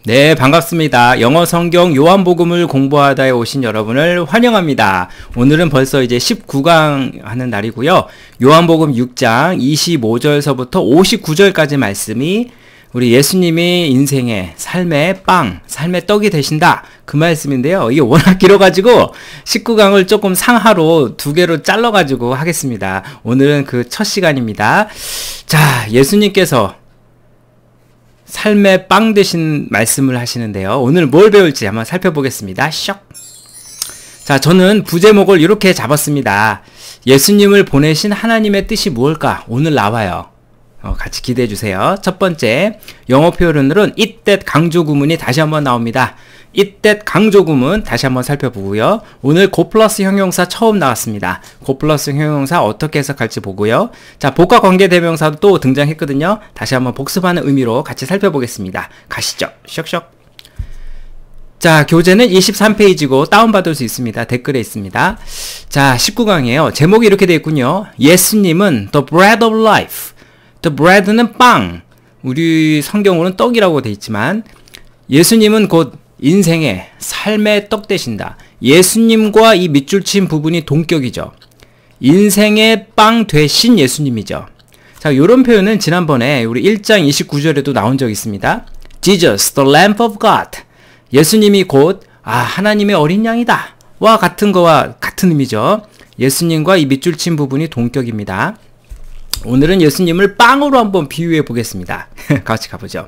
네, 반갑습니다. 영어 성경 요한복음을 공부하다에 오신 여러분을 환영합니다. 오늘은 벌써 이제 19강 하는 날이고요. 요한복음 6장 25절서부터 59절까지 말씀이 우리 예수님이 인생의 삶의 빵, 삶의 떡이 되신다. 그 말씀인데요. 이게 워낙 길어가지고 19강을 조금 상하로 두 개로 잘라가지고 하겠습니다. 오늘은 그 첫 시간입니다. 자, 예수님께서 삶의 빵 되신 말씀을 하시는데요. 오늘 뭘 배울지 한번 살펴보겠습니다. 쇽! 자, 저는 부제목을 이렇게 잡았습니다. 예수님을 보내신 하나님의 뜻이 무엇일까? 오늘 나와요. 같이 기대해 주세요. 첫 번째, 영어 표현으로는 it that 강조 구문이 다시 한번 나옵니다. it that 강조 구문 다시 한번 살펴보고요. 오늘 고 플러스 형용사 처음 나왔습니다. 고 플러스 형용사 어떻게 해석할지 보고요. 자, 복과 관계 대명사도 또 등장했거든요. 다시 한번 복습하는 의미로 같이 살펴보겠습니다. 가시죠. 쇽쇽. 자, 교재는 23페이지고 다운받을 수 있습니다. 댓글에 있습니다. 자, 19강이에요. 제목이 이렇게 되어 있군요. 예수님은 the bread of life. The bread는 빵, 우리 성경으로는 떡이라고 되어 있지만 예수님은 곧 인생의 삶의 떡 되신다. 예수님과 이 밑줄 친 부분이 동격이죠. 인생의 빵 되신 예수님이죠. 자, 이런 표현은 지난번에 우리 1장 29절에도 나온 적이 있습니다. Jesus, the Lamb of God. 예수님이 곧 하나님의 어린 양이다 와 같은 거와 같은 의미죠. 예수님과 이 밑줄 친 부분이 동격입니다. 오늘은 예수님을 빵으로 한번 비유해 보겠습니다. 같이 가보죠.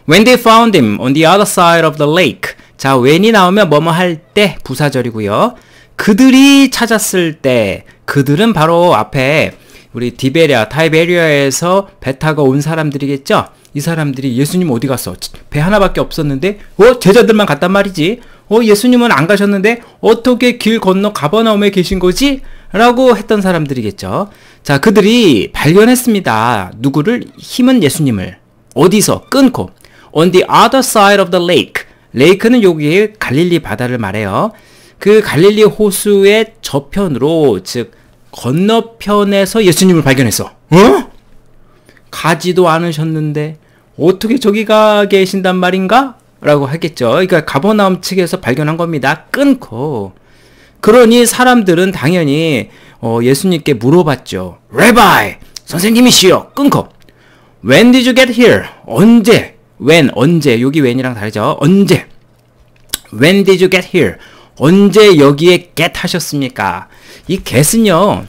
When they found him on the other side of the lake. 자, when이 나오면 뭐뭐 할 때 부사절이고요. 그들이 찾았을 때, 그들은 바로 앞에 우리 타이베리아에서 배 타고 온 사람들이겠죠? 이 사람들이 예수님 어디 갔어? 배 하나밖에 없었는데 제자들만 갔단 말이지. 예수님은 안 가셨는데 어떻게 길 건너 가버나움에 계신 거지? 라고 했던 사람들이겠죠. 자, 그들이 발견했습니다. 누구를? 힘은 예수님을. 어디서? 끊고. On the other side of the lake. 레이크는 여기 갈릴리 바다를 말해요. 그 갈릴리 호수의 저편으로, 즉 건너편에서 예수님을 발견했어. 가지도 않으셨는데 어떻게 저기 가 계신단 말인가? 라고 하겠죠. 그러니까 가버나움 측에서 발견한 겁니다. 끊고. 그러니 사람들은 당연히 예수님께 물어봤죠. Rabbi, 선생님이시여. 끊고. When did you get here? 언제? When, 언제. 여기 when이랑 다르죠. 언제? When did you get here? 언제 여기에 get 하셨습니까? 이 get은요,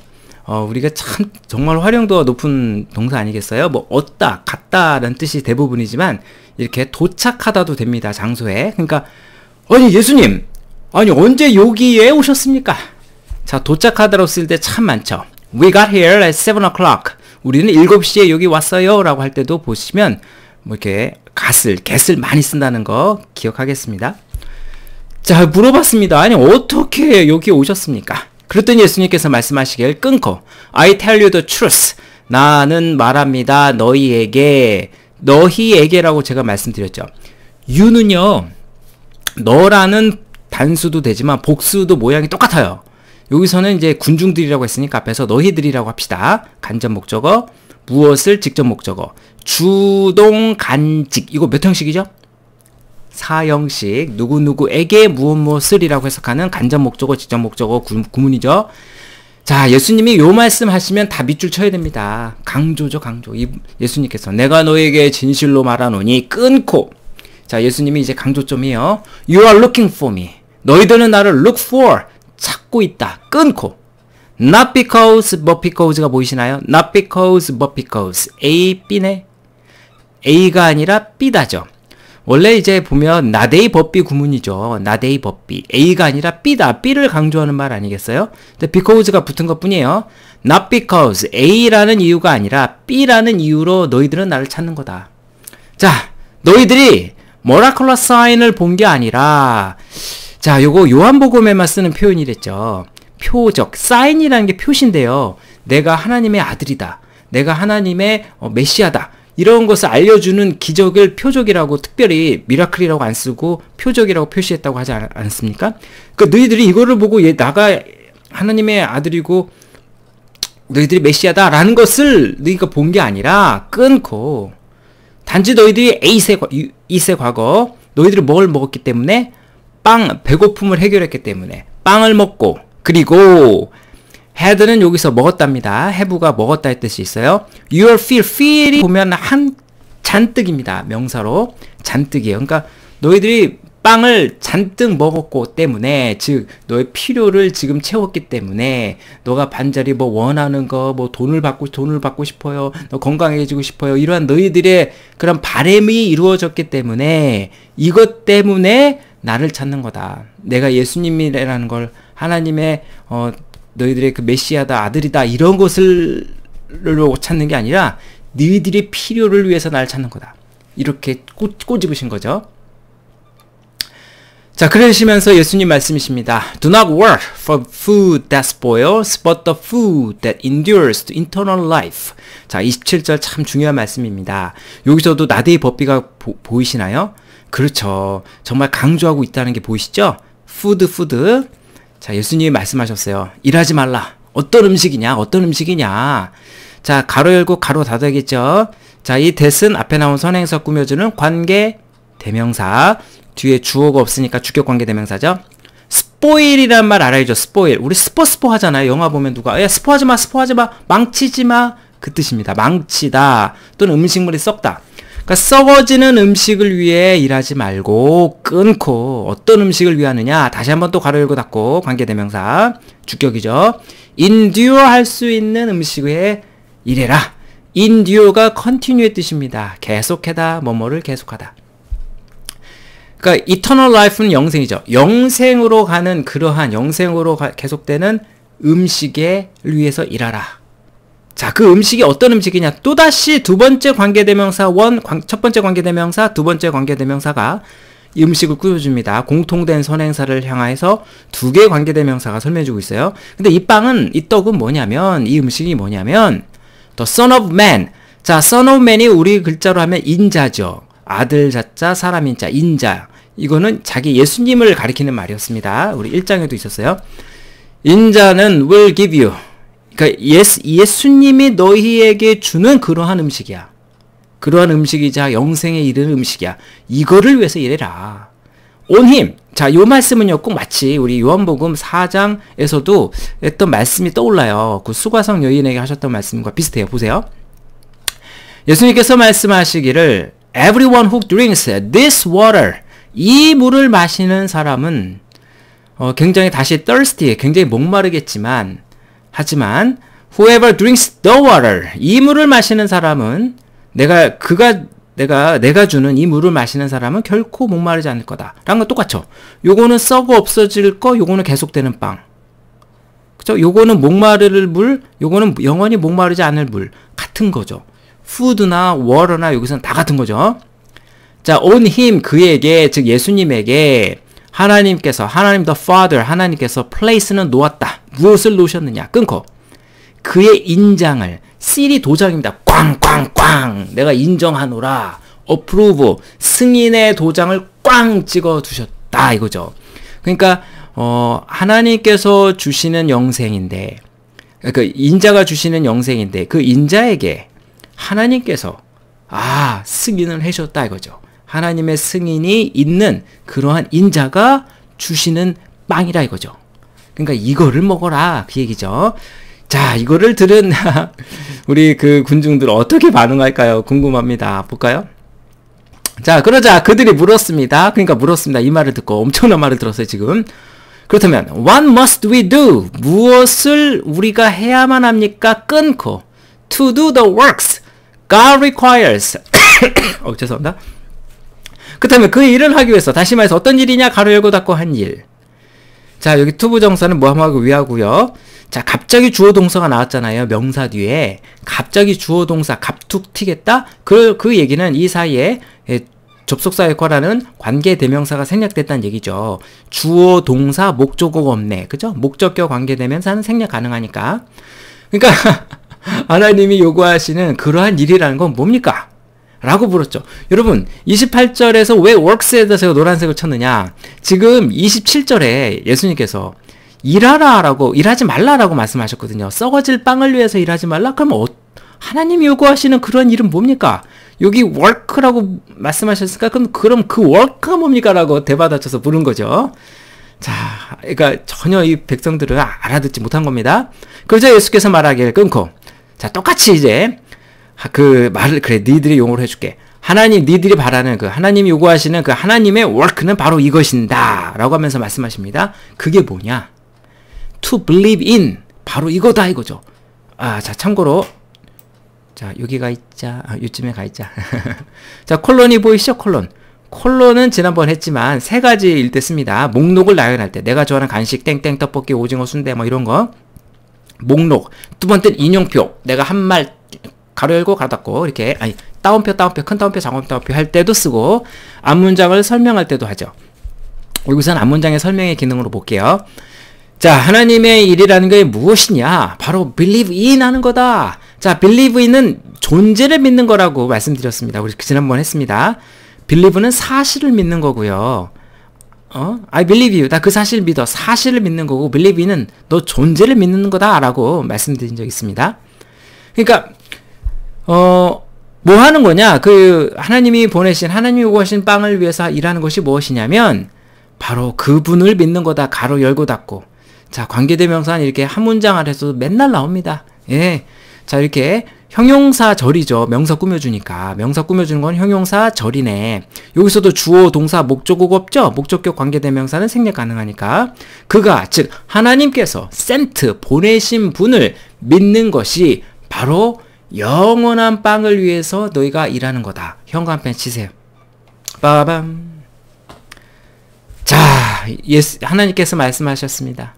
우리가 참 정말 활용도가 높은 동사 아니겠어요? 뭐 얻다, 갔다라는 뜻이 대부분이지만 이렇게 도착하다도 됩니다. 장소에. 그러니까 아니 예수님, 아니 언제 여기에 오셨습니까? 자, 도착하다로 쓸 때 참 많죠. We got here at 7 o'clock. 우리는 7시에 여기 왔어요 라고 할 때도 보시면 뭐 이렇게 get을 많이 쓴다는 거 기억하겠습니다. 자, 물어봤습니다. 아니 어떻게 여기 오셨습니까? 그랬더니 예수님께서 말씀하시길 끊고 I tell you the truth. 나는 말합니다. 너희에게라고 제가 말씀드렸죠. you는요, 너라는 단수도 되지만 복수도 모양이 똑같아요. 여기서는 이제 군중들이라고 했으니까 앞에서 너희들이라고 합시다. 간접 목적어, 무엇을 직접 목적어, 주동 간직. 이거 몇 형식이죠? 4형식. 누구누구에게 무엇무엇을이라고 해석하는 간접 목적어, 직접 목적어 구문이죠. 자, 예수님이 요 말씀 하시면 다 밑줄 쳐야 됩니다. 강조죠, 강조. 예수님께서 내가 너에게 진실로 말하노니 끊고. 자, 예수님이 이제 강조점이에요. You are looking for me. 너희들은 나를 look for. 찾고 있다. 끊고. Not because, but because가 보이시나요? Not because, but because. A, B네. A가 아니라 B다죠. 원래 이제 보면 not A, but B 구문이죠. not A, but B. A가 아니라 B다. B를 강조하는 말 아니겠어요? 근데 because가 붙은 것 뿐이에요. Not because, A라는 이유가 아니라 B라는 이유로 너희들은 나를 찾는 거다. 자, 너희들이 miraculous sign을 본 게 아니라, 자, 요거 요한복음에만 쓰는 표현이랬죠. 표적, sign이라는 게 표시인데요. 내가 하나님의 아들이다. 내가 하나님의 메시아다. 이런 것을 알려주는 기적을 표적이라고, 특별히 미라클이라고 안 쓰고 표적이라고 표시했다고 하지 않습니까? 그러니까 너희들이 이거를 보고 나가 하나님의 아들이고 너희들이 메시아다라는 것을 너희가 본 게 아니라 끊고, 단지 너희들이 이세 과거 너희들이 뭘 먹었기 때문에? 배고픔을 해결했기 때문에 빵을 먹고, 그리고 had는 여기서 먹었답니다. have가 먹었다 의 뜻이 있어요. your feel이 보면 잔뜩입니다. 명사로 잔뜩이에요. 그러니까 너희들이 빵을 잔뜩 먹었고 때문에, 즉 너의 필요를 지금 채웠기 때문에, 너가 반자리 뭐 원하는 거, 뭐 돈을 받고 싶어요, 너 건강해지고 싶어요, 이러한 너희들의 그런 바람이 이루어졌기 때문에, 이것 때문에 나를 찾는 거다. 내가 예수님이라는 걸, 하나님의 너희들의 그 메시아다, 아들이다, 이런 것을 찾는 게 아니라 너희들의 필요를 위해서 나를 찾는 거다. 이렇게 꼬집으신 거죠. 자, 그러시면서 예수님 말씀이십니다. Do not work for food that spoils, but the food that endures to eternal life. 자, 27절 참 중요한 말씀입니다. 여기서도 나대의 법비가 보이시나요? 그렇죠. 정말 강조하고 있다는 게 보이시죠? food. 자, 예수님이 말씀하셨어요. 일하지 말라. 어떤 음식이냐? 자, 가로 열고 가로 닫아야겠죠? 자, 이 that은 앞에 나온 선행사 꾸며주는 관계 대명사. 뒤에 주어가 없으니까 주격관계 대명사죠. spoil이란 말 알아야죠. spoil. 우리 스포 하잖아요. 영화 보면 누가 야 스포하지 마. 망치지 마. 그 뜻입니다. 망치다. 또는 음식물이 썩다. 그러니까 썩어지는 음식을 위해 일하지 말고 끊고, 어떤 음식을 위하느냐? 다시 한번 또 가로 열고 닫고 관계 대명사 주격이죠. endure 할 수 있는 음식 위해 일해라. endure가 continue의 뜻입니다. 계속하다, 뭐뭐를 계속하다. 그러니까 eternal life는 영생이죠. 영생으로 가는, 그러한 영생으로 계속되는 음식에 위해서 일하라. 자, 그 음식이 어떤 음식이냐? 또다시 두 번째 관계대명사 첫 번째 관계대명사, 두 번째 관계대명사가 이 음식을 꾸며줍니다. 공통된 선행사를 향해서 두 개의 관계대명사가 설명해주고 있어요. 근데 이 떡은 뭐냐면, 이 음식이 뭐냐면 The Son of Man. 자, Son of Man이 우리 글자로 하면 인자죠. 아들 자자, 사람 인자, 인자. 이거는 자기 예수님을 가리키는 말이었습니다. 우리 1장에도 있었어요. 인자는 will give you. 그러니까 예수님이 너희에게 주는 그러한 음식이야. 그러한 음식이자 영생에 이르는 음식이야. 이거를 위해서 일해라. on him. 자, 요 말씀은요, 꼭 마치 우리 요한복음 4장에서도 했던 말씀이 떠올라요. 그 수가성 여인에게 하셨던 말씀과 비슷해요. 보세요. 예수님께서 말씀하시기를 Everyone who drinks this water, 이 물을 마시는 사람은 굉장히 다시 thirsty, 굉장히 목마르겠지만, 하지만 whoever drinks the water, 이 물을 마시는 사람은 내가 주는 이 물을 마시는 사람은 결코 목마르지 않을 거다. 라는 건 똑같죠. 요거는 썩어 없어질 거, 요거는 계속되는 빵. 그죠? 요거는 목마를 물, 요거는 영원히 목마르지 않을 물. 같은 거죠. food나 water나 여기서는 다 같은 거죠. 자, on him, 그에게, 즉 예수님에게 하나님 the Father, 하나님께서 place는 놓았다. 무엇을 놓으셨느냐? 끊고 그의 인장을, seal이 도장입니다. 꽝꽝꽝, 내가 인정하노라. approve, 승인의 도장을 꽝 찍어 두셨다, 이거죠. 그러니까 하나님께서 주시는 영생인데, 그 인자가 주시는 영생인데, 그 인자에게 하나님께서 승인을 해줬다, 이거죠. 하나님의 승인이 있는 그러한 인자가 주시는 빵이라, 이거죠. 그러니까 이거를 먹어라, 그 얘기죠. 자, 이거를 들은 우리 그 군중들 어떻게 반응할까요? 궁금합니다. 볼까요? 자, 그러자 그들이 물었습니다. 이 말을 듣고 엄청난 말을 들었어요, 지금. 그렇다면 what must we do? 무엇을 우리가 해야만 합니까? 끊고 to do the works God requires. 죄송합니다. 그렇다면 그 일을 하기 위해서, 다시 말해서 어떤 일이냐? 가로 열고 닫고 한 일. 자, 여기 투부정사는 뭐하고 위하고요. 자, 갑자기 주어 동사가 나왔잖아요. 명사 뒤에 갑자기 주어 동사 갑툭 튀겠다. 그 얘기는 이 사이에 접속사 역할하는 관계 대명사가 생략됐다는 얘기죠. 주어 동사 목적어가 없네. 그죠? 목적격 관계 대명사는 생략 가능하니까. 그러니까 하나님이 요구하시는 그러한 일이라는 건 뭡니까? 라고 물었죠. 여러분, 28절에서 왜 works에다 노란색을 쳤느냐? 지금 27절에 예수님께서 일하지 말라라고 말씀하셨거든요. 썩어질 빵을 위해서 일하지 말라? 그럼 하나님이 요구하시는 그런 일은 뭡니까? 여기 work라고 말씀하셨으니까 그럼 그 work가 뭡니까? 라고 대받아쳐서 물은 거죠. 자, 그러니까 전혀 이 백성들을 알아듣지 못한 겁니다. 그러자 예수께서 말하기를 끊고, 자, 똑같이 이제 그 말을, 그래, 니들이 용어로 해줄게. 하나님, 니들이 바라는 그 하나님이 요구하시는 그 하나님의 work는 바로 이것인다 라고 하면서 말씀하십니다. 그게 뭐냐? to believe in, 바로 이거다 이거죠. 자, 참고로, 자, 여기가 있자, 요쯤에 가 있자. 자, 콜론이 보이시죠? 콜론은 지난번 했지만 세 가지일 때 씁니다. 목록을 나열할 때, 내가 좋아하는 간식, 땡땡, 떡볶이, 오징어, 순대, 뭐 이런 거. 목록. 두 번째는 인용표. 내가 한 말 가로 열고 가로 닫고 이렇게, 아니, 따옴표, 큰 따옴표, 작은 따옴표 할 때도 쓰고, 앞문장을 설명할 때도 하죠. 여기서는 앞문장의 설명의 기능으로 볼게요. 자, 하나님의 일이라는 게 무엇이냐? 바로 believe in 하는 거다. 자, believe in은 존재를 믿는 거라고 말씀드렸습니다. 우리 지난번 했습니다. believe는 사실을 믿는 거고요. I believe you. 나 그 사실을 믿어. 사실을 믿는 거고, believe in은 너 존재를 믿는 거다. 라고 말씀드린 적 있습니다. 그러니까, 뭐 하는 거냐? 하나님이 보내신, 하나님이 요구하신 빵을 위해서 일하는 것이 무엇이냐면, 바로 그분을 믿는 거다. 가로 열고 닫고. 자, 관계대명사는 이렇게 한 문장 아래서 맨날 나옵니다. 예. 자, 이렇게 형용사절이죠. 명사 꾸며주니까. 명사 꾸며주는 건 형용사절이네. 여기서도 주어, 동사, 목적어가 없죠? 목적격 관계대명사는 생략 가능하니까. 그가, 즉 하나님께서 sent, 보내신 분을 믿는 것이 바로 영원한 빵을 위해서 너희가 일하는 거다. 현관펜 치세요. 빠밤. 자, 하나님께서 말씀하셨습니다.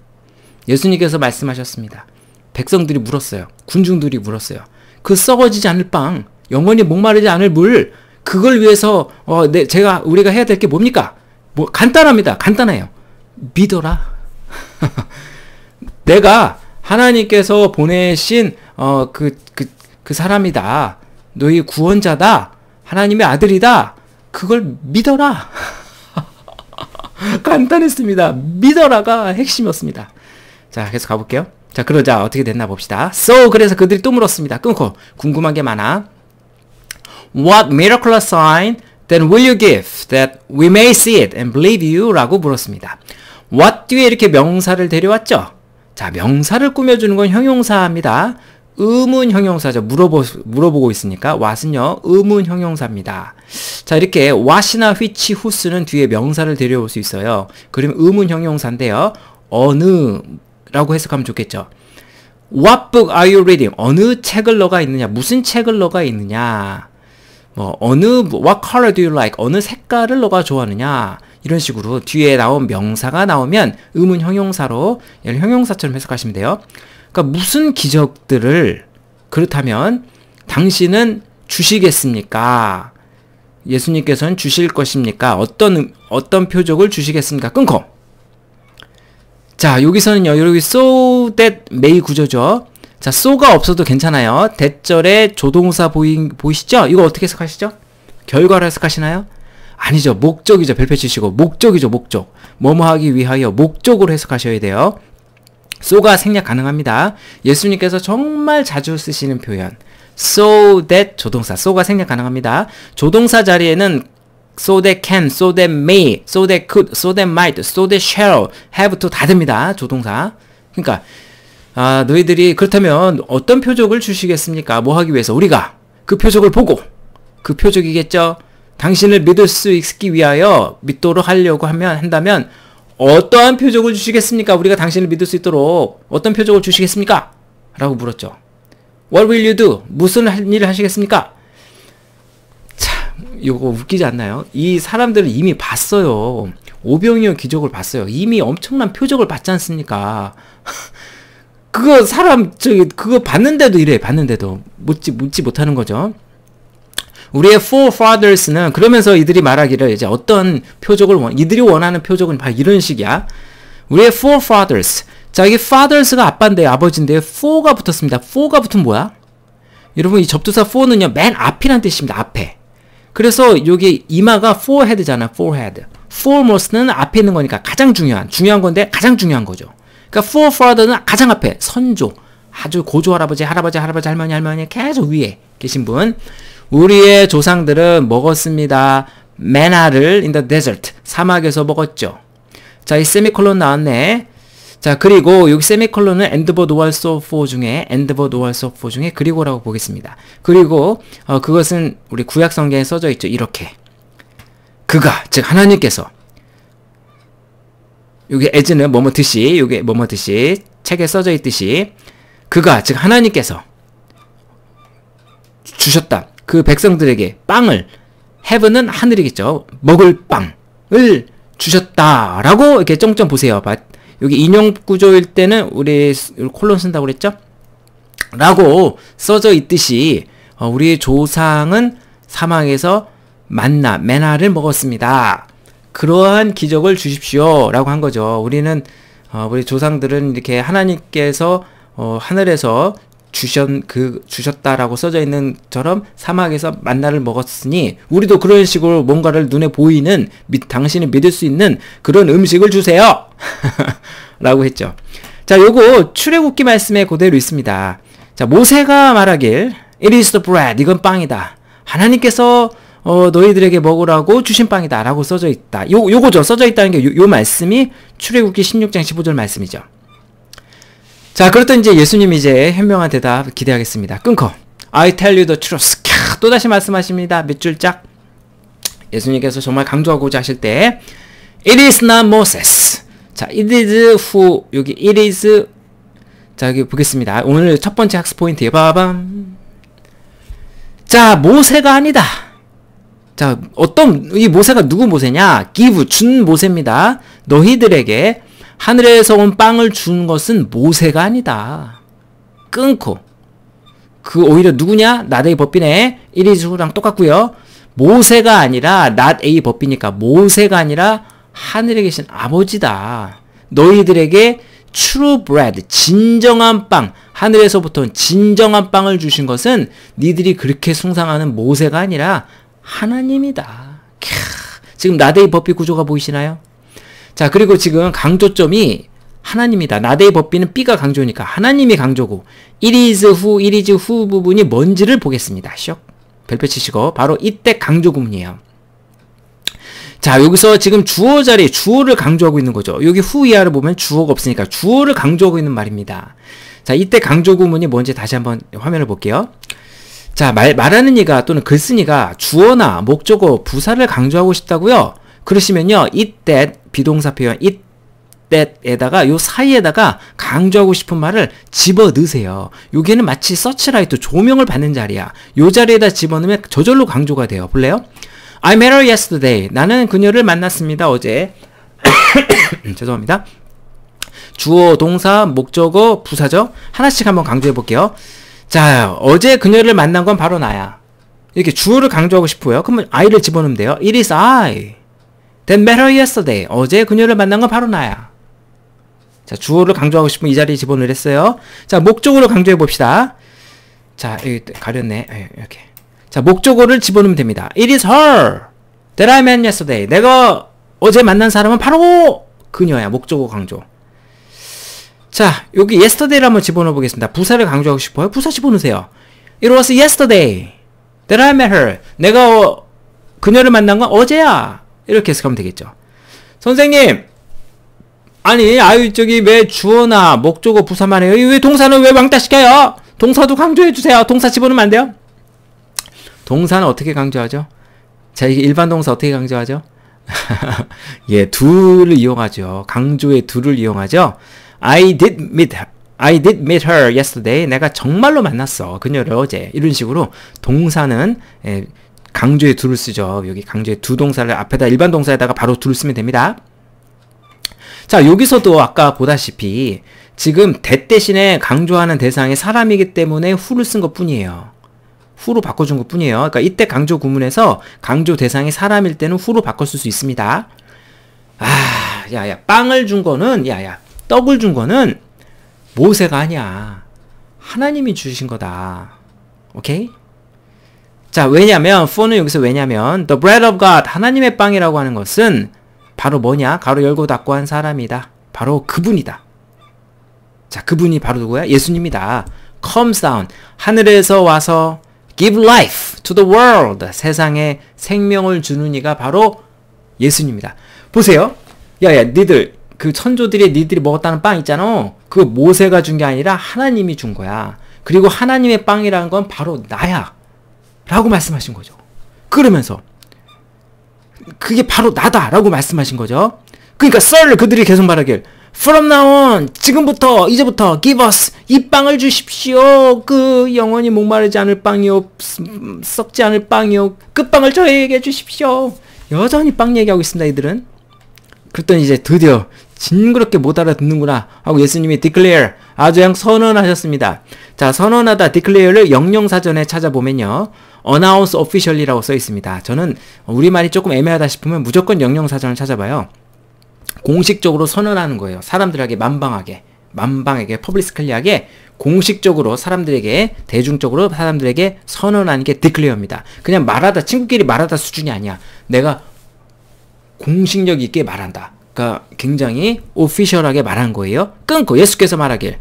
예수님께서 말씀하셨습니다. 백성들이 물었어요. 군중들이 물었어요. 그 썩어지지 않을 빵, 영원히 목마르지 않을 물, 그걸 위해서 우리가 해야 될 게 뭡니까? 간단합니다. 간단해요. 믿어라. 내가 하나님께서 보내신 그 사람이다. 너희 구원자다. 하나님의 아들이다. 그걸 믿어라. 간단했습니다. 믿어라가 핵심이었습니다. 자, 계속 가볼게요. 자, 그러자 어떻게 됐나 봅시다. 그래서 그들이 또 물었습니다. 끊고 궁금한 게 많아. What miraculous sign then will you give that we may see it and believe you? 라고 물었습니다. What 뒤에 이렇게 명사를 데려왔죠. 자, 명사를 꾸며주는 건 형용사입니다. 의문 형용사죠. 물어보고 있으니까 what은요 의문 형용사입니다. 자, 이렇게 what이나 which, who스는 뒤에 명사를 데려올 수 있어요. 그러면 의문 형용사인데요. 어느 라고 해석하면 좋겠죠. What book are you reading? 어느 책을 너가 있느냐? 무슨 책을 너가 있느냐? what color do you like? 어느 색깔을 너가 좋아하느냐? 이런 식으로 뒤에 나온 명사가 나오면 의문 형용사로 형용사처럼 해석하시면 돼요. 그러니까 무슨 기적들을 그렇다면 당신은 주시겠습니까? 예수님께서는 주실 것입니까? 어떤 표적을 주시겠습니까? 끊고. 자, 여기서는요, 여기 so that may 구조죠. 자, so가 없어도 괜찮아요. 대절에 조동사 보이시죠? 이거 어떻게 해석하시죠? 결과로 해석하시나요? 아니죠. 목적이죠. 별표 치시고. 목적이죠. 목적. 뭐뭐 하기 위하여 목적으로 해석하셔야 돼요. so가 생략 가능합니다. 예수님께서 정말 자주 쓰시는 표현. so that 조동사. so가 생략 가능합니다. 조동사 자리에는 so that can, so that may, so that could, so that might, so that shall, have to 다 됩니다. 조동사. 그러니까 너희들이 그렇다면 어떤 표적을 주시겠습니까? 뭐 하기 위해서? 우리가 그 표적을 보고, 그 표적이겠죠? 당신을 믿을 수 있기 위하여 믿도록 하려고 한다면 어떠한 표적을 주시겠습니까? 우리가 당신을 믿을 수 있도록 어떤 표적을 주시겠습니까? 라고 물었죠. What will you do? 무슨 일을 하시겠습니까? 이거 웃기지 않나요? 이 사람들은 이미 봤어요. 오병이어 기적을 봤어요. 이미 엄청난 표적을 봤지 않습니까? 그거 봤는데도 이래. 봤는데도 묻지 못하는 거죠. 우리의 forefathers는 그러면서 이들이 말하기를 이제 어떤 표적을 이들이 원하는 표적은 바로 이런 식이야. 우리의 forefathers. 자, 이게 fathers가 아빠인데요, 아버지인데요. for가 붙었습니다. for가 붙으면 뭐야? 여러분, 이 접두사 for는요, 맨 앞이란 뜻입니다. 앞에. 그래서 여기 이마가 forehead잖아. forehead. foremost는 앞에 있는 거니까 가장 중요한 건데 가장 중요한 거죠. 그러니까 forefather는 가장 앞에, 선조. 아주 고조 할아버지, 할머니 계속 위에 계신 분. 우리의 조상들은 먹었습니다. 메나를 in the desert. 사막에서 먹었죠. 자, 이 세미콜론 나왔네. 자, 그리고 여기 세미콜론은 and but was so for 중에 그리고라고 보겠습니다. 그리고 그것은 우리 구약 성경에 써져 있죠. 이렇게. 그가, 즉 하나님께서 여기 as는 뭐뭐듯이, 여기 뭐뭐듯이 책에 써져 있듯이 그가, 즉 하나님께서 주셨다. 그 백성들에게 빵을, heaven은 하늘이겠죠. 먹을 빵을 주셨다라고 이렇게 점점 보세요. 여기 인용 구조일 때는 우리 콜론 쓴다고 그랬죠? 라고 써져 있듯이 우리 조상은 사막에서 메나를 먹었습니다. 그러한 기적을 주십시오 라고 한 거죠. 우리 조상들은 이렇게 하나님께서 하늘에서 주셨다라고 써져 있는 처럼 사막에서 만나를 먹었으니 우리도 그런 식으로 뭔가를 눈에 보이는 당신이 믿을 수 있는 그런 음식을 주세요 라고 했죠. 자, 요거 출애굽기 말씀에 그대로 있습니다. 자, 모세가 말하길 It is the bread. 이건 빵이다. 하나님께서 너희들에게 먹으라고 주신 빵이다 라고 써져 있다. 요거죠. 써져 있다는 게 요 말씀이 출애굽기 16장 15절 말씀이죠. 자, 그렇다면 이제 예수님이 이제 현명한 대답 기대하겠습니다. 끊고 I tell you the truth. 또다시 말씀하십니다. 몇 줄짝. 예수님께서 정말 강조하고자 하실 때 It is not Moses. 자, it is who. 여기 it is. 자, 여기 보겠습니다. 오늘 첫 번째 학습 포인트에 빠밤. 자, 모세가 아니다. 자, 이 모세가 누구 모세냐? give, 준 모세입니다. 너희들에게 하늘에서 온 빵을 준 것은 모세가 아니다. 끊고. 오히려 누구냐? not A 법비네. it is who랑 똑같고요. 모세가 아니라 not A 법비니까 모세가 아니라 하늘에 계신 아버지다. 너희들에게 true bread, 진정한 빵, 하늘에서부터 진정한 빵을 주신 것은 니들이 그렇게 숭상하는 모세가 아니라 하나님이다. 지금 not A 법비 구조가 보이시나요? 자, 그리고 지금 강조점이 하나님이다. 나대의 법비는 B가 강조니까 하나님이 강조고 it is who 부분이 뭔지를 보겠습니다. 쇽. 별표 치시고 바로 이때 강조 구문이에요. 자, 여기서 지금 주어 자리, 주어를 강조하고 있는 거죠. 여기 who 이하를 보면 주어가 없으니까 주어를 강조하고 있는 말입니다. 자, 이때 강조 구문이 뭔지 다시 한번 화면을 볼게요. 자, 말하는 이가 또는 글쓴이가 주어나 목적어, 부사를 강조하고 싶다고요? 그러시면요, 이때 비동사 표현 이때에다가 요 사이에다가 강조하고 싶은 말을 집어 넣으세요. 여기는 마치 서치라이트 조명을 받는 자리야. 요 자리에다 집어넣으면 저절로 강조가 돼요. 볼래요? I met her yesterday. 나는 그녀를 만났습니다. 어제. 죄송합니다. 주어, 동사, 목적어, 부사죠. 하나씩 한번 강조해 볼게요. 자, 어제 그녀를 만난 건 바로 나야. 이렇게 주어를 강조하고 싶어요. 그러면 I를 집어넣으면 돼요. It is I. That met her yesterday. 어제 그녀를 만난 건 바로 나야. 자, 주어를 강조하고 싶으면 이 자리에 집어넣으랬어요. 자, 목적어를 강조해 봅시다. 자, 여기 가렸네. 이렇게. 자, 목적어를 집어넣으면 됩니다. It is her that I met yesterday. 내가 어제 만난 사람은 바로 그녀야. 목적어 강조. 자, 여기 yesterday를 한번 집어넣어 보겠습니다. 부사를 강조하고 싶어요? 부사 집어넣으세요. It was yesterday that I met her. 내가 그녀를 만난 건 어제야. 이렇게 해서 가면 되겠죠. 선생님, 아니, 왜 주어나 목적어 부사만 해요? 왜 동사는 왜 왕따 시켜요? 동사도 강조해주세요. 동사 집어넣으면 안 돼요? 동사는 어떻게 강조하죠? 자, 이게 일반 동사 어떻게 강조하죠? 예, do를 이용하죠. 강조의 do를 이용하죠. I did meet her yesterday. 내가 정말로 만났어. 그녀를 어제. 이런 식으로 동사는 강조의 do를 쓰죠. 여기 강조의 do 동사를 앞에다 일반 동사에다가 바로 do를 쓰면 됩니다. 자, 여기서도 아까 보다시피 지금 that 대신에 강조하는 대상이 사람이기 때문에 who를 쓴 것 뿐이에요. who로 바꿔준 것 뿐이에요. 그러니까 이때 강조 구문에서 강조 대상이 사람일 때는 who로 바꿨을 수 있습니다. 빵을 준 거는, 떡을 준 거는 모세가 아니야. 하나님이 주신 거다. 오케이? 자, 왜냐면, for는 여기서 왜냐면, the bread of God, 하나님의 빵이라고 하는 것은 바로 뭐냐? 가로 열고 닫고 한 사람이다. 바로 그분이다. 자, 그분이 바로 누구야? 예수님이다. comes down, 하늘에서 와서 give life to the world. 세상에 생명을 주는 이가 바로 예수님이다. 보세요. 야야, 니들 그 천조들이 니들이 먹었다는 빵 있잖아. 그 모세가 준 게 아니라 하나님이 준 거야. 그리고 하나님의 빵이라는 건 바로 나야 라고 말씀하신 거죠. 그러면서 그게 바로 나다 라고 말씀하신 거죠. 그러니까 썰을 그들이 계속 말하길 From now on, 지금부터 이제부터 give us 이 빵을 주십시오. 그 영원히 목마르지 않을 빵이요, 썩지 않을 빵이요, 끝빵을 저에게 주십시오. 여전히 빵 얘기하고 있습니다. 이들은. 그랬더니 이제 드디어 징그럽게 못 알아듣는구나 하고 예수님이 declare, 아주 그냥 선언하셨습니다. 자, 선언하다 declare를 영영사전에 찾아보면요, announce officially라고 써 있습니다. 저는 우리말이 조금 애매하다 싶으면 무조건 영영사전을 찾아봐요. 공식적으로 선언하는 거예요. 사람들에게 만방하게, 퍼블리스클리하게 공식적으로 사람들에게, 대중적으로 사람들에게 선언하는 게 declare입니다. 그냥 말하다, 친구끼리 말하다 수준이 아니야. 내가 공식력 있게 말한다. 그러니까 굉장히 오피셜하게 말한 거예요. 끊고 예수께서 말하길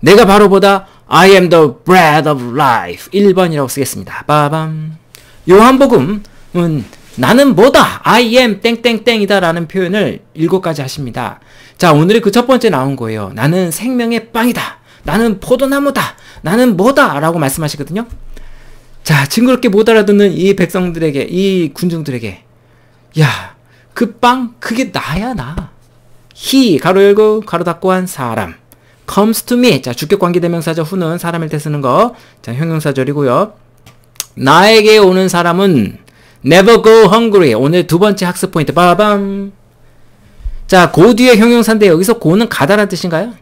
내가 바로 보다 I am the bread of life. 1번이라고 쓰겠습니다. 빠밤. 요한복음은 나는 뭐다? I am 땡땡땡이다 라는 표현을 7가지 하십니다. 자, 오늘의 그 첫 번째 나온 거예요. 나는 생명의 빵이다. 나는 포도나무다. 나는 뭐다? 라고 말씀하시거든요. 자, 징그럽게 못 알아듣는 이 백성들에게, 이 군중들에게, 야, 그 빵, 그게 나야, 나. He, 가로 열고, 가로 닫고 한 사람. comes to me. 자, 주격 관계대명사죠. who는 사람일 때 쓰는 거. 자, 형용사절이고요. 나에게 오는 사람은 never go hungry. 오늘 두 번째 학습 포인트. 빠밤. 자, go 뒤에 형용사인데 여기서 go는 가다라는 뜻인가요?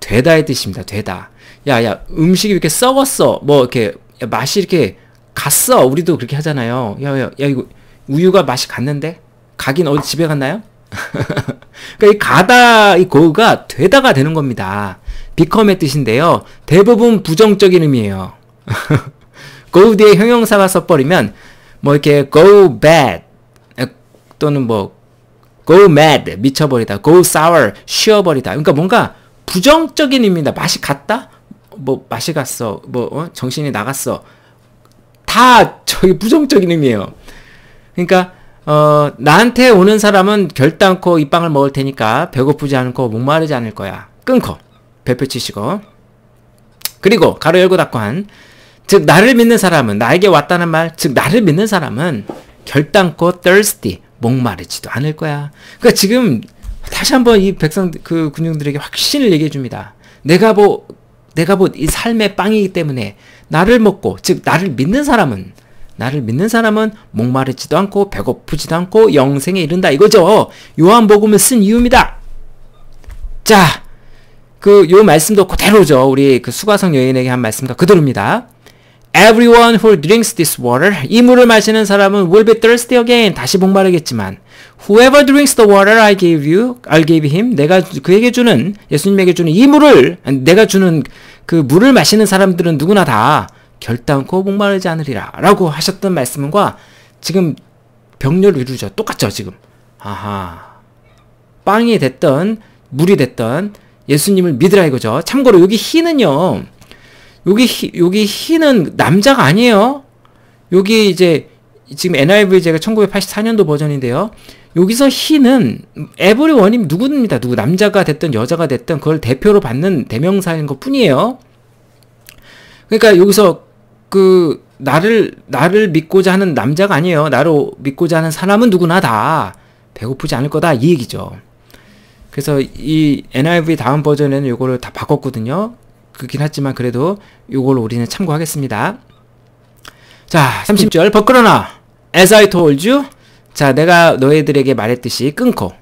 되다의 뜻입니다. 되다. 야, 음식이 이렇게 썩었어. 뭐 이렇게 맛이 이렇게 갔어. 우리도 그렇게 하잖아요. 야, 이거 우유가 맛이 갔는데? 가긴 어디 집에 갔나요? 그러니까 이 가다, 이 go가 되다가 되는 겁니다. become의 뜻인데요. 대부분 부정적인 의미예요. go 뒤에 형용사가 써버리면 뭐 이렇게 go bad 또는 뭐 go mad 미쳐버리다, go sour 쉬어버리다. 그러니까 뭔가 부정적인 의미입니다. 맛이 갔다? 뭐 맛이 갔어. 뭐 정신이 나갔어. 다 저기 부정적인 의미예요. 그러니까 나한테 오는 사람은 결단코 이 빵을 먹을 테니까 배고프지 않고 목마르지 않을 거야. 끊고 별표 치시고, 그리고 가로 열고 닫고 한, 즉 나를 믿는 사람은, 나에게 왔다는 말, 즉 나를 믿는 사람은 결단코 thirsty 목마르지도 않을 거야. 그러니까 지금 다시 한번 이 백성 그 군중들에게 확신을 얘기해 줍니다. 내가 이 삶의 빵이기 때문에 나를 먹고, 즉 나를 믿는 사람은 목마르지도 않고 배고프지도 않고 영생에 이른다 이거죠. 요한복음을 쓴 이유입니다. 자, 요 말씀도 그대로죠. 우리 그 수가성 여인에게 한 말씀과 그대로입니다. Everyone who drinks this water, 이 물을 마시는 사람은 will be thirsty again. 다시 목마르겠지만, whoever drinks the water I'll give him, 내가 그에게 주는, 예수님에게 주는 이 물을, 내가 주는 그 물을 마시는 사람들은 누구나 다 결단코 목마르지 않으리라 라고 하셨던 말씀과 지금 병렬을 이루죠. 똑같죠 지금. 아하, 빵이 됐던 물이 됐던 예수님을 믿으라 이거죠. 참고로 여기 희는요, 여기 희는 남자가 아니에요. 여기 이제 지금 NIV 제가 1984년도 버전인데요. 여기서 희는 everyone이 누구입니다. 누구, 남자가 됐든 여자가 됐든 그걸 대표로 받는 대명사인 것 뿐이에요. 그러니까 여기서 그 나를 믿고자 하는 남자가 아니에요. 나를 믿고자 하는 사람은 누구나 다 배고프지 않을 거다 이 얘기죠. 그래서 이 NIV 다음 버전에는 요거를 다 바꿨거든요. 그렇긴 하지만 그래도 요걸로 우리는 참고하겠습니다. 자, 30절 벗그러나 as I told you, 자, 내가 너희들에게 말했듯이 끊고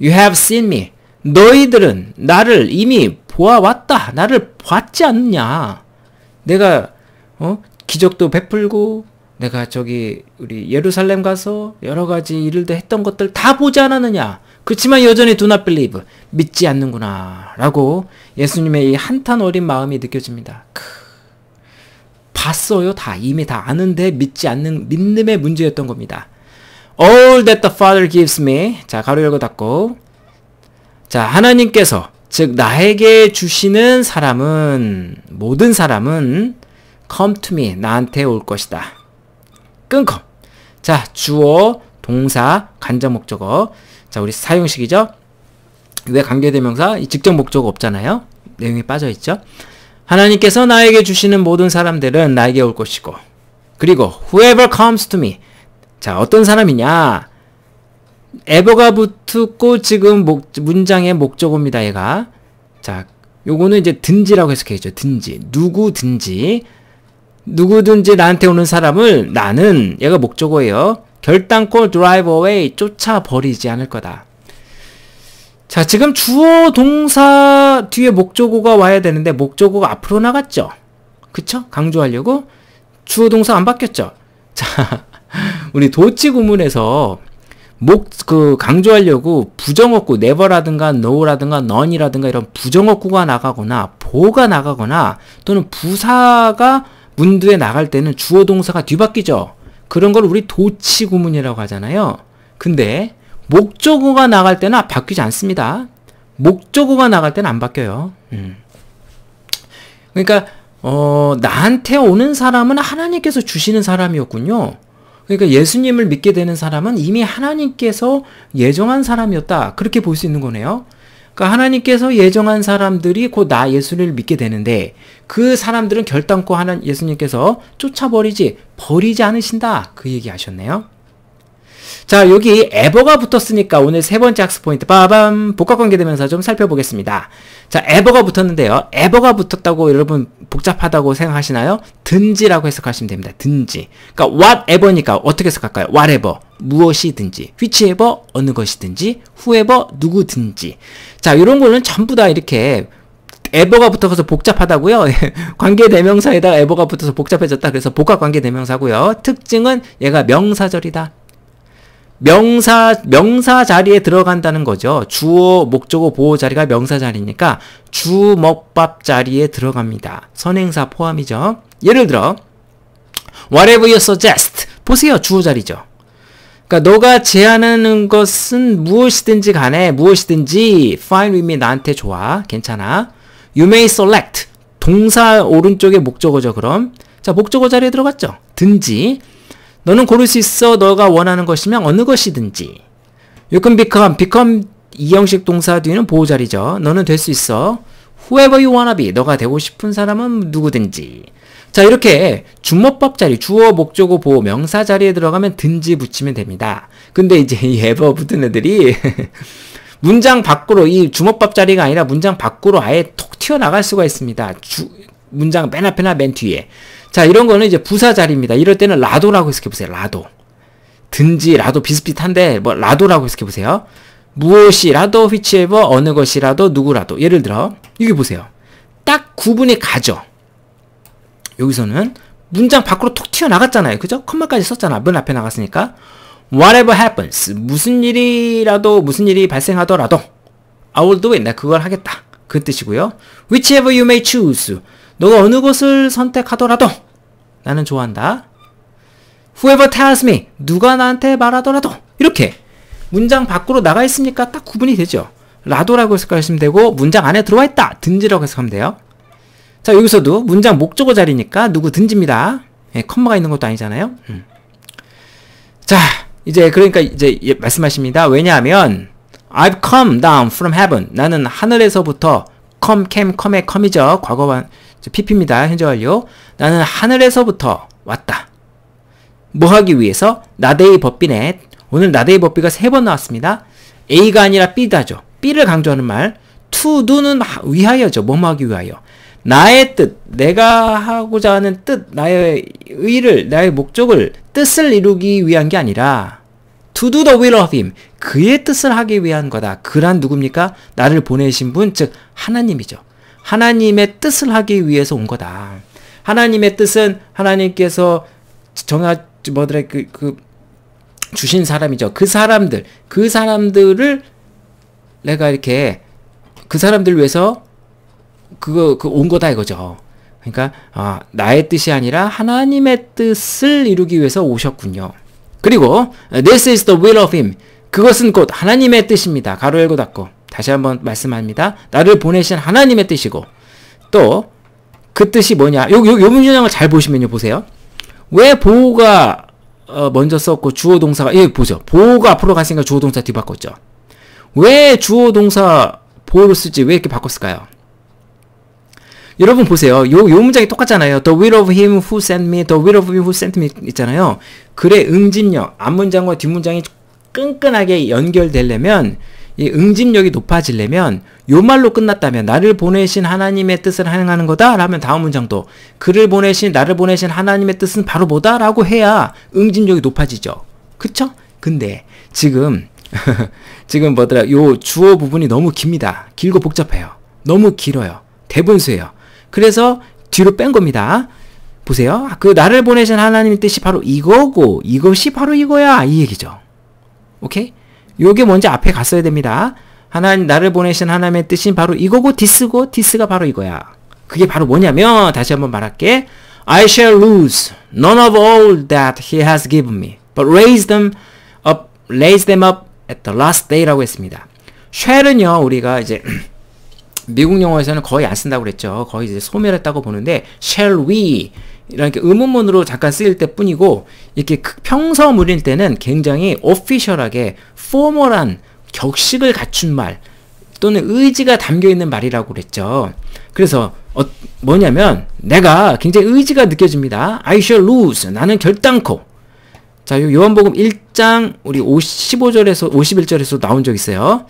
you have seen me, 너희들은 나를 이미 보아왔다. 나를 봤지 않느냐. 내가 기적도 베풀고 내가 저기 우리 예루살렘 가서 여러 가지 일을 했던 것들 다 보지 않았느냐. 그렇지만 여전히 do not believe, 믿지 않는구나 라고 예수님의 이 한탄 어린 마음이 느껴집니다. 봤어요. 다 이미 다 아는데 믿지 않는 믿음의 문제였던 겁니다. All that the Father gives me, 자 가로 열고 닫고, 자 하나님께서 즉 나에게 주시는 사람은, 모든 사람은 come to me. 나한테 올 것이다. 끊고. 자, 주어, 동사, 간접 목적어. 자, 우리 사용식이죠. 왜 관계대명사? 직접 목적어 없잖아요. 내용이 빠져있죠. 하나님께서 나에게 주시는 모든 사람들은 나에게 올 것이고, 그리고 whoever comes to me. 자, 어떤 사람이냐? ever가 붙고 지금 문장의 목적어입니다. 얘가. 자, 요거는 이제 든지라고 해석해야죠. 든지. 누구든지 나한테 오는 사람을 나는, 얘가 목적어예요. 결단코 drive away, 쫓아버리지 않을 거다. 자, 지금 주어 동사 뒤에 목적어가 와야 되는데 목적어가 앞으로 나갔죠. 그쵸? 강조하려고 주어 동사 안 바뀌었죠. 자, 우리 도치 구문에서 강조하려고 부정어구 never라든가 no라든가 none이라든가 이런 부정어구가 나가거나 보가 나가거나 또는 부사가 문두에 나갈 때는 주어 동사가 뒤바뀌죠. 그런 걸 우리 도치 구문이라고 하잖아요. 근데 목적어가 나갈 때는 바뀌지 않습니다. 목적어가 나갈 때는 안 바뀌어요. 그러니까 나한테 오는 사람은 하나님께서 주시는 사람이었군요. 그러니까 예수님을 믿게 되는 사람은 이미 하나님께서 예정한 사람이었다. 그렇게 볼 수 있는 거네요. 그러니까 하나님께서 예정한 사람들이 곧 나 예수를 믿게 되는데 그 사람들은 결단코 예수님께서 버리지 않으신다. 그 얘기 하셨네요. 자, 여기 ever가 붙었으니까 오늘 세 번째 학습 포인트 빠밤 복합관계대명사 좀 살펴보겠습니다. 자, ever가 붙었는데요. ever가 붙었다고 여러분 복잡하다고 생각하시나요? 든지라고 해석하시면 됩니다. 든지. 그러니까 whatever니까 어떻게 해석할까요? whatever, 무엇이든지, whichever, 어느 것이든지, whoever, 누구든지. 자, 이런 거는 전부 다 이렇게 ever가 붙어서 복잡하다고요. 관계대명사에다가 ever가 붙어서 복잡해졌다. 그래서 복합관계대명사고요. 특징은 얘가 명사절이다. 명사 자리에 들어간다는 거죠. 주어, 목적어, 보호 자리가 명사 자리니까 주먹밥 자리에 들어갑니다. 선행사 포함이죠. 예를 들어 whatever you suggest. 보세요. 주어 자리죠. 그러니까 너가 제안하는 것은 무엇이든지 간에 무엇이든지 fine with me. 나한테 좋아. 괜찮아. You may select. 동사 오른쪽에 목적어죠. 그럼 자, 목적어 자리에 들어갔죠. 든지. 너는 고를 수 있어. 너가 원하는 것이면 어느 것이든지. You can become 이형식 동사 뒤는 보호 자리죠. 너는 될 수 있어. Whoever you wanna be. 너가 되고 싶은 사람은 누구든지. 자, 이렇게 주어법 자리, 주어, 목적어, 보호, 명사 자리에 들어가면 든지 붙이면 됩니다. 근데 이제 이 ever 붙은 애들이 문장 밖으로, 이 주어법 자리가 아니라 문장 밖으로 아예 톡 튀어나갈 수가 있습니다. 문장 맨 앞에나 맨 뒤에. 자, 이런 거는 이제 부사 자리입니다. 이럴 때는 라도라고 해석해보세요. 라도. 든지, 라도 비슷비슷한데, 라도라고 해석해보세요. 무엇이라도, whichever, 어느 것이라도, 누구라도. 예를 들어, 여기 보세요. 딱 구분이 가죠. 여기서는 문장 밖으로 톡 튀어나갔잖아요. 그죠? 컴마까지 썼잖아. 맨 앞에 나갔으니까. Whatever happens. 무슨 일이 발생하더라도, I will do it. 내가 그걸 하겠다. 그 뜻이고요. Whichever you may choose. 너가 어느 것을 선택하더라도 나는 좋아한다. Whoever tells me. 누가 나한테 말하더라도. 이렇게 문장 밖으로 나가 있으니까 딱 구분이 되죠. 라도라고 해석하시면 되고 문장 안에 들어와 있다. 든지라고 해석하면 돼요. 자, 여기서도 문장 목적어 자리니까 누구든지입니다. 예, 컴마가 있는 것도 아니잖아요. 자, 그러니까 말씀하십니다. 왜냐하면 I've come down from heaven. 나는 하늘에서부터 come의 come이죠. 과거반 PP입니다. 현재 완료. 나는 하늘에서부터 왔다. 뭐 하기 위해서? 나데이 법비넷. 오늘 나데이 법비가 3번 나왔습니다. A가 아니라 B다죠. B를 강조하는 말. to do는 위하여죠. 뭐뭐 하기 위하여. 나의 뜻, 내가 하고자 하는 뜻, 나의 의를, 나의 목적을, 뜻을 이루기 위한 게 아니라 to do the will of him. 그의 뜻을 하기 위한 거다. 그란 누굽니까? 나를 보내신 분, 즉 하나님이죠. 하나님의 뜻을 하기 위해서 온 거다. 하나님의 뜻은 하나님께서 주신 사람이죠. 그 사람들을 내가 이렇게 그 사람들 위해서 온 거다 이거죠. 그러니까 나의 뜻이 아니라 하나님의 뜻을 이루기 위해서 오셨군요. 그리고 This is the will of him. 그것은 곧 하나님의 뜻입니다. 가로 열고 닫고. 다시 한번 말씀합니다. 나를 보내신 하나님의 뜻이고 또 그 뜻이 뭐냐? 요 문장을 잘 보시면요, 보세요. 왜 보호가 먼저 썼고 주어 동사가 보죠. 보호가 앞으로 갔으니까 주어 동사 뒤바꿨죠. 왜 주어 동사 보호를 쓰지? 왜 이렇게 바꿨을까요? 여러분 보세요. 요 문장이 똑같잖아요. The will of him who sent me, the will of him who sent me 있잖아요. 글의 응집력, 앞문장과 뒷문장이 끈끈하게 연결되려면 이 응집력이 높아지려면 요 말로 끝났다면 나를 보내신 하나님의 뜻을 행하는 거다 라면 다음 문장도 그를 보내신 나를 보내신 하나님의 뜻은 바로 뭐다 라고 해야 응집력이 높아지죠. 그쵸? 근데 지금 뭐더라 요 주어 부분이 너무 깁니다. 길고 복잡해요. 너무 길어요. 대분수예요. 그래서 뒤로 뺀 겁니다. 보세요. 그 나를 보내신 하나님의 뜻이 바로 이거고 이것이 바로 이거야 이 얘기죠. 오케이? 요게 먼저 앞에 갔어야 됩니다. 하나님 나를 보내신 하나님의 뜻이 바로 이거고 디스가 바로 이거야. 그게 바로 뭐냐면 다시 한번 말할게. I shall lose none of all that he has given me, but raise them up at the last day라고 했습니다. shall은요 우리가 이제 미국 영어에서는 거의 안 쓴다고 그랬죠. 거의 이제 소멸했다고 보는데 shall we 이렇게 의문문으로 잠깐 쓰일 때 뿐이고 이렇게 평서물일 때는 굉장히 오피셜하게 포멀한 격식을 갖춘 말 또는 의지가 담겨있는 말이라고 그랬죠. 그래서 뭐냐면 내가 굉장히 의지가 느껴집니다. I shall lose. 나는 결단코. 자, 요한복음 1장 우리 15절에서 51절에서 나온 적 있어요.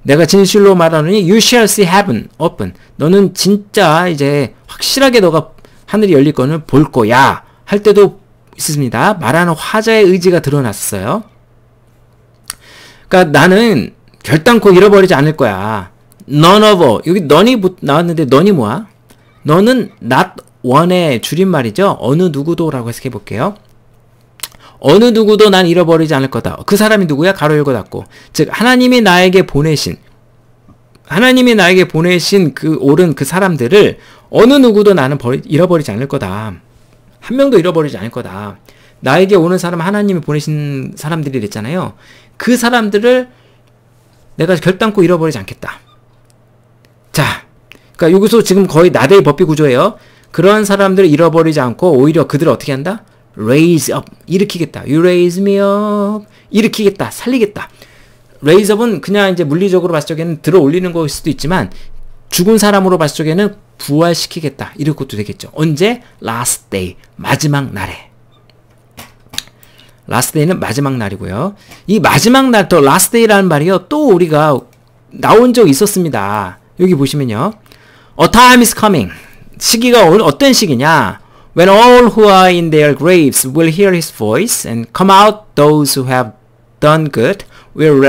내가 진실로 말하노니 you shall see heaven open. 너는 진짜 이제 확실하게 너가 하늘이 열릴 거는 볼 거야 할 때도 있습니다. 말하는 화자의 의지가 드러났어요. 그러니까 나는 결단코 잃어버리지 않을 거야. None of all. 여기 none이 나왔는데 none이 뭐야? 너는 not one의 줄임말이죠. 어느 누구도라고 해석해 볼게요. 어느 누구도 난 잃어버리지 않을 거다. 그 사람이 누구야? 가로 열고 닫고. 즉 하나님이 나에게 보내신 그 옳은 그 사람들을 어느 누구도 나는 잃어버리지 않을 거다. 한 명도 잃어버리지 않을 거다. 나에게 오는 사람 하나님이 보내신 사람들이 됐잖아요. 그 사람들을 내가 결단코 잃어버리지 않겠다. 자, 그러니까 여기서 지금 거의 나대의 법비 구조예요. 그런 사람들을 잃어버리지 않고 오히려 그들을 어떻게 한다? raise up, 일으키겠다. You raise me up, 일으키겠다, 살리겠다. raise up은 그냥 이제 물리적으로 봤을 적에는 들어 올리는 거일 수도 있지만 죽은 사람으로 봤을 적에는 부활시키겠다. 이럴 것도 되겠죠. 언제? last day, 마지막 날에. last day는 마지막 날이고요. 이 마지막 날, 더 last day라는 말이요. 또 우리가 나온 적 있었습니다. 여기 보시면요. A time is coming. 시기가 어떤 시기냐? When all who are in their graves will hear his voice and come out those who have done good will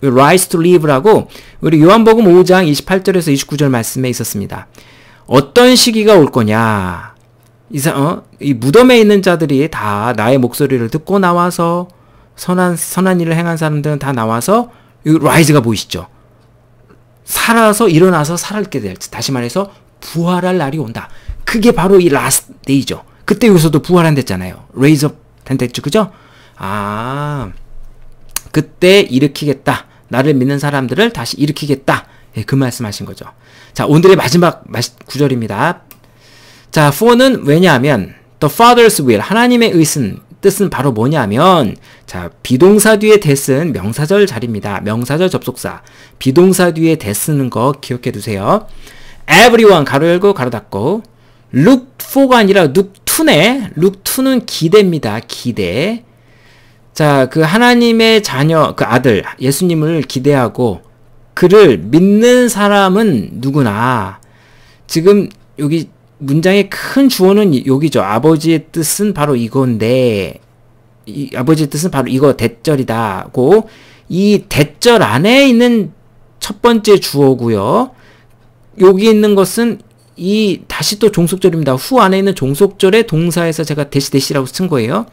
rise to live라고 우리 요한복음 5장 28절에서 29절 말씀에 있었습니다. 어떤 시기가 올 거냐? 이 무덤에 있는 자들이 다 나의 목소리를 듣고 나와서 선한 일을 행한 사람들은 다 나와서 이 rise가 보이시죠? 살아서 일어나서 살게 될, 다시 말해서 부활할 날이 온다. 그게 바로 이 last day죠. 그때 여기서도 부활한댔잖아요. raise up 된댔죠. 그죠? 그때 일으키겠다. 나를 믿는 사람들을 다시 일으키겠다. 예, 그 말씀하신 거죠. 자, 오늘의 마지막 구절입니다. 자, for는 왜냐하면 the Father's will, 하나님의 뜻은 바로 뭐냐면 자, 비동사 뒤에 대쓴 명사절 자리입니다. 명사절 접속사. 비동사 뒤에 대쓰는 거 기억해 두세요. everyone, 가로 열고 가로 닫고. look for가 아니라 look to네. look to는 기대입니다. 기대. 자, 그 하나님의 자녀, 그 아들, 예수님을 기대하고 그를 믿는 사람은 누구나. 지금 여기 문장의 큰 주어는 여기죠. 아버지의 뜻은 바로 이건데, 아버지의 뜻은 바로 이거 대절이다고. 이 대절 안에 있는 첫 번째 주어고요. 여기 있는 것은 다시 또 종속절입니다. 후 안에 있는 종속절의 동사에서 제가 대시라고 쓴 거예요.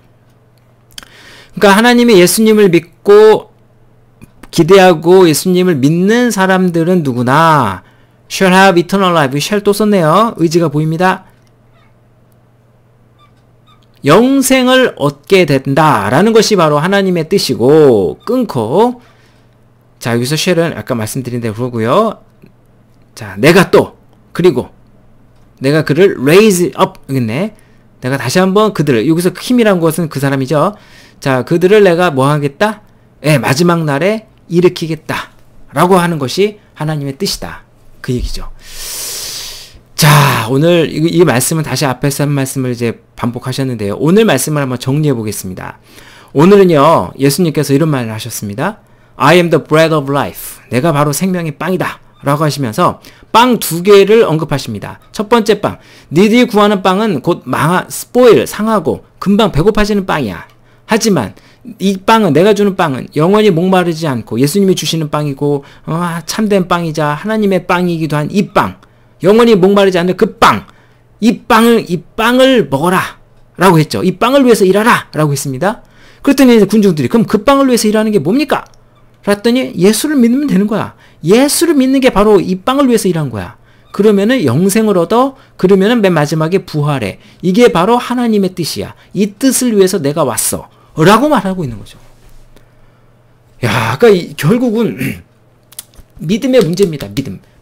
그러니까 하나님의 예수님을 믿고 기대하고 예수님을 믿는 사람들은 누구나 shall have eternal life. shall 또 썼네요. 의지가 보입니다. 영생을 얻게 된다라는 것이 바로 하나님의 뜻이고 끊고 자 여기서 shall은 아까 말씀드린 대로 그러고요. 자 내가 또 그리고 내가 그를 raise up, 겠네. 내가 다시 한번 그들을, 여기서 힘이란 것은 그 사람이죠. 자, 그들을 내가 뭐 하겠다? 예, 마지막 날에 일으키겠다. 라고 하는 것이 하나님의 뜻이다. 그 얘기죠. 자, 오늘 이 말씀은 다시 앞에서 한 말씀을 이제 반복하셨는데요. 오늘 말씀을 한번 정리해 보겠습니다. 오늘은요, 예수님께서 이런 말을 하셨습니다. I am the bread of life. 내가 바로 생명의 빵이다. 라고 하시면서 빵 2개를 언급하십니다. 첫 번째 빵. 니들이 구하는 빵은 곧 스포일, 상하고 금방 배고파지는 빵이야. 하지만 이 빵은, 내가 주는 빵은 영원히 목마르지 않고 예수님이 주시는 빵이고 참된 빵이자 하나님의 빵이기도 한 이 빵, 영원히 목마르지 않는 그 빵, 이 빵을 먹어라 라고 했죠. 이 빵을 위해서 일하라 라고 했습니다. 그랬더니 군중들이 그럼 그 빵을 위해서 일하는 게 뭡니까? 그랬더니 예수를 믿으면 되는 거야. 예수를 믿는 게 바로 이 빵을 위해서 일한 거야. 그러면은 영생을 얻어, 그러면은 맨 마지막에 부활해. 이게 바로 하나님의 뜻이야. 이 뜻을 위해서 내가 왔어 라고 말하고 있는 거죠. 야, 그러니까 결국은 믿음의 문제입니다.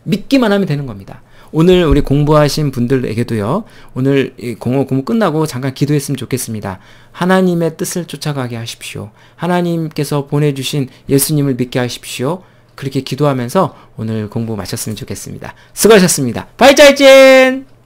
믿기만 하면 되는 겁니다. 오늘 우리 공부하신 분들에게도요, 오늘 공부 끝나고 잠깐 기도했으면 좋겠습니다. 하나님의 뜻을 쫓아가게 하십시오. 하나님께서 보내주신 예수님을 믿게 하십시오. 그렇게 기도하면서 오늘 공부 마쳤으면 좋겠습니다. 수고하셨습니다. 발자이젠!